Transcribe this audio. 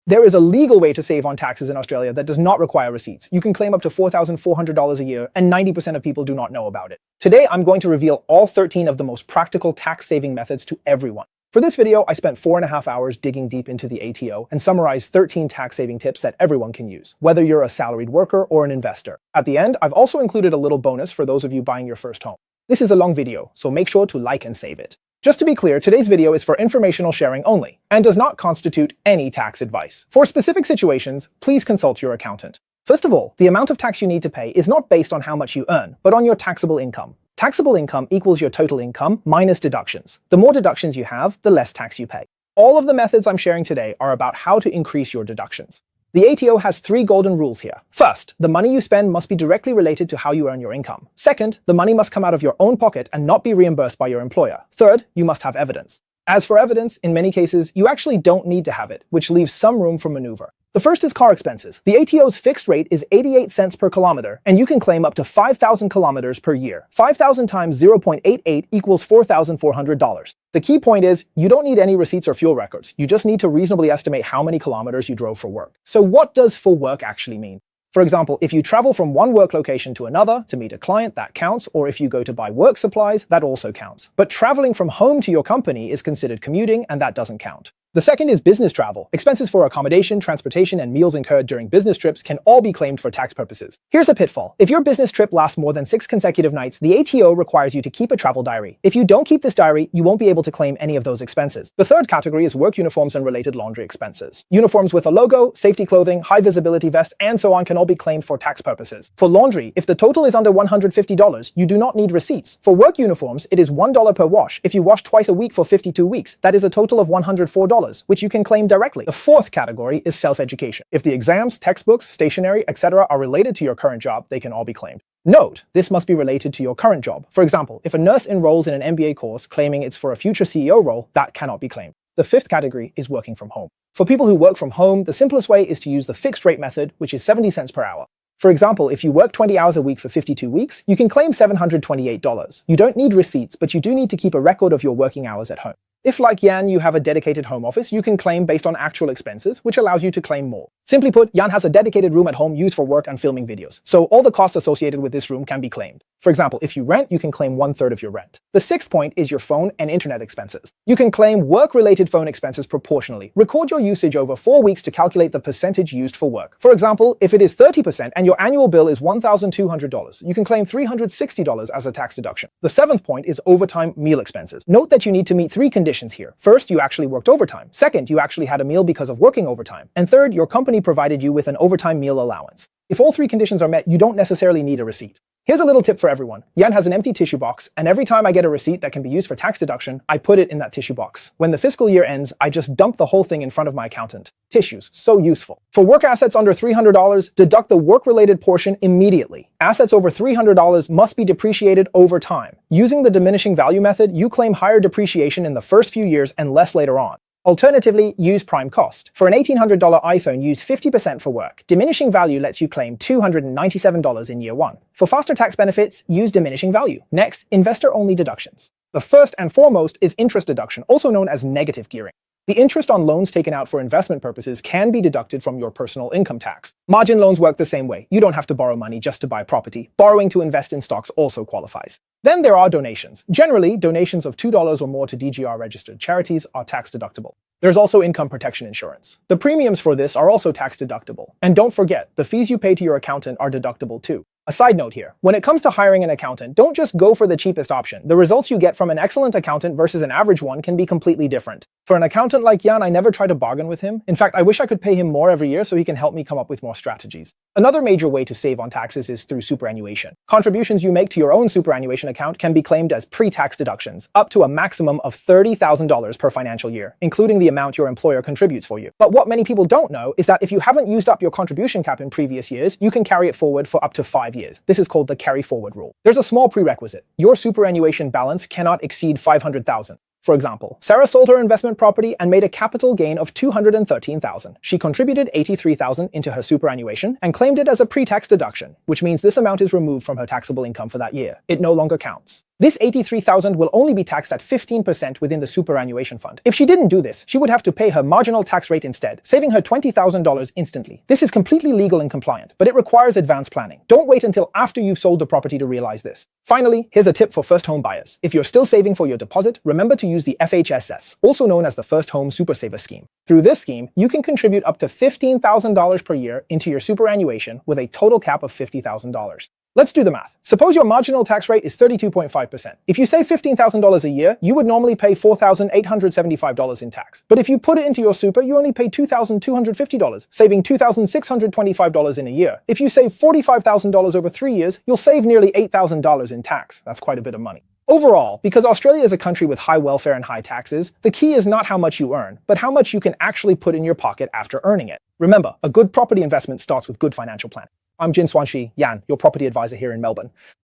There is a legal way to save on taxes in Australia that does not require receipts. You can claim up to $4,400 a year, and 90% of people do not know about it. Today, I'm going to reveal all 13 of the most practical tax-saving methods to everyone. For this video, I spent 4.5 hours digging deep into the ATO and summarized 13 tax-saving tips that everyone can use, whether you're a salaried worker or an investor. At the end, I've also included a little bonus for those of you buying your first home. This is a long video, so make sure to like and save it. Just to be clear, today's video is for informational sharing only, and does not constitute any tax advice. For specific situations, please consult your accountant. First of all, the amount of tax you need to pay is not based on how much you earn, but on your taxable income. Taxable income equals your total income minus deductions. The more deductions you have, the less tax you pay. All of the methods I'm sharing today are about how to increase your deductions. The ATO has 3 golden rules here. First, the money you spend must be directly related to how you earn your income. Second, the money must come out of your own pocket and not be reimbursed by your employer. Third, you must have evidence. As for evidence, in many cases, you actually don't need to have it, which leaves some room for maneuver. The first is car expenses. The ATO's fixed rate is 88 cents per kilometer, and you can claim up to 5,000 kilometers per year. 5,000 times 0.88 equals $4,400. The key point is, you don't need any receipts or fuel records. You just need to reasonably estimate how many kilometers you drove for work. So what does for work actually mean? For example, if you travel from one work location to another to meet a client, that counts, or if you go to buy work supplies, that also counts. But traveling from home to your company is considered commuting, and that doesn't count. The second is business travel. Expenses for accommodation, transportation, and meals incurred during business trips can all be claimed for tax purposes. Here's a pitfall. If your business trip lasts more than 6 consecutive nights, the ATO requires you to keep a travel diary. If you don't keep this diary, you won't be able to claim any of those expenses. The third category is work uniforms and related laundry expenses. Uniforms with a logo, safety clothing, high visibility vest, and so on can all be claimed for tax purposes. For laundry, if the total is under $150, you do not need receipts. For work uniforms, it is $1 per wash. If you wash twice a week for 52 weeks, that is a total of $104. Which you can claim directly. The fourth category is self-education. If the exams, textbooks, stationery, etc. are related to your current job, they can all be claimed. Note, this must be related to your current job. For example, if a nurse enrolls in an MBA course claiming it's for a future CEO role, that cannot be claimed. The fifth category is working from home. For people who work from home, the simplest way is to use the fixed rate method, which is 70 cents per hour. For example, if you work 20 hours a week for 52 weeks, you can claim $728. You don't need receipts, but you do need to keep a record of your working hours at home. If, like Jan, you have a dedicated home office, you can claim based on actual expenses, which allows you to claim more. Simply put, Jan has a dedicated room at home used for work and filming videos, so all the costs associated with this room can be claimed. For example, if you rent, you can claim 1/3 of your rent. The sixth point is your phone and internet expenses. You can claim work-related phone expenses proportionally. Record your usage over 4 weeks to calculate the percentage used for work. For example, if it is 30% and your annual bill is $1,200, you can claim $360 as a tax deduction. The seventh point is overtime meal expenses. Note that you need to meet 3 conditions here. First, you actually worked overtime. Second, you actually had a meal because of working overtime. And third, your company provided you with an overtime meal allowance. If all 3 conditions are met, you don't necessarily need a receipt. Here's a little tip for everyone. Jan has an empty tissue box, and every time I get a receipt that can be used for tax deduction, I put it in that tissue box. When the fiscal year ends, I just dump the whole thing in front of my accountant. Tissues, so useful. For work assets under $300, deduct the work-related portion immediately. Assets over $300 must be depreciated over time. Using the diminishing value method, you claim higher depreciation in the first few years and less later on. Alternatively, use prime cost. For an $1,800 iPhone, use 50% for work. Diminishing value lets you claim $297 in year 1. For faster tax benefits, use diminishing value. Next, investor-only deductions. The first and foremost is interest deduction, also known as negative gearing. The interest on loans taken out for investment purposes can be deducted from your personal income tax. Margin loans work the same way. You don't have to borrow money just to buy property. Borrowing to invest in stocks also qualifies. Then there are donations. Generally, donations of $2 or more to DGR-registered charities are tax deductible. There's also income protection insurance. The premiums for this are also tax deductible. And don't forget, the fees you pay to your accountant are deductible too. A side note here, when it comes to hiring an accountant, don't just go for the cheapest option. The results you get from an excellent accountant versus an average one can be completely different. For an accountant like Jan, I never try to bargain with him. In fact, I wish I could pay him more every year so he can help me come up with more strategies. Another major way to save on taxes is through superannuation. Contributions you make to your own superannuation account can be claimed as pre-tax deductions, up to a maximum of $30,000 per financial year, including the amount your employer contributes for you. But what many people don't know is that if you haven't used up your contribution cap in previous years, you can carry it forward for up to 5 years. This is called the carry forward rule. There's a small prerequisite. Your superannuation balance cannot exceed $500,000. For example, Sarah sold her investment property and made a capital gain of $213,000. She contributed $83,000 into her superannuation and claimed it as a pre-tax deduction, which means this amount is removed from her taxable income for that year. It no longer counts. This $83,000 will only be taxed at 15% within the superannuation fund. If she didn't do this, she would have to pay her marginal tax rate instead, saving her $20,000 instantly. This is completely legal and compliant, but it requires advanced planning. Don't wait until after you've sold the property to realize this. Finally, here's a tip for first home buyers. If you're still saving for your deposit, remember to use the FHSS, also known as the First Home Super Saver Scheme. Through this scheme, you can contribute up to $15,000 per year into your superannuation with a total cap of $50,000. Let's do the math. Suppose your marginal tax rate is 32.5%. If you save $15,000 a year, you would normally pay $4,875 in tax. But if you put it into your super, you only pay $2,250, saving $2,625 in a year. If you save $45,000 over 3 years, you'll save nearly $8,000 in tax. That's quite a bit of money. Overall, because Australia is a country with high welfare and high taxes, the key is not how much you earn, but how much you can actually put in your pocket after earning it. Remember, a good property investment starts with good financial planning. I'm Jin Swanshi Yan, your property advisor here in Melbourne.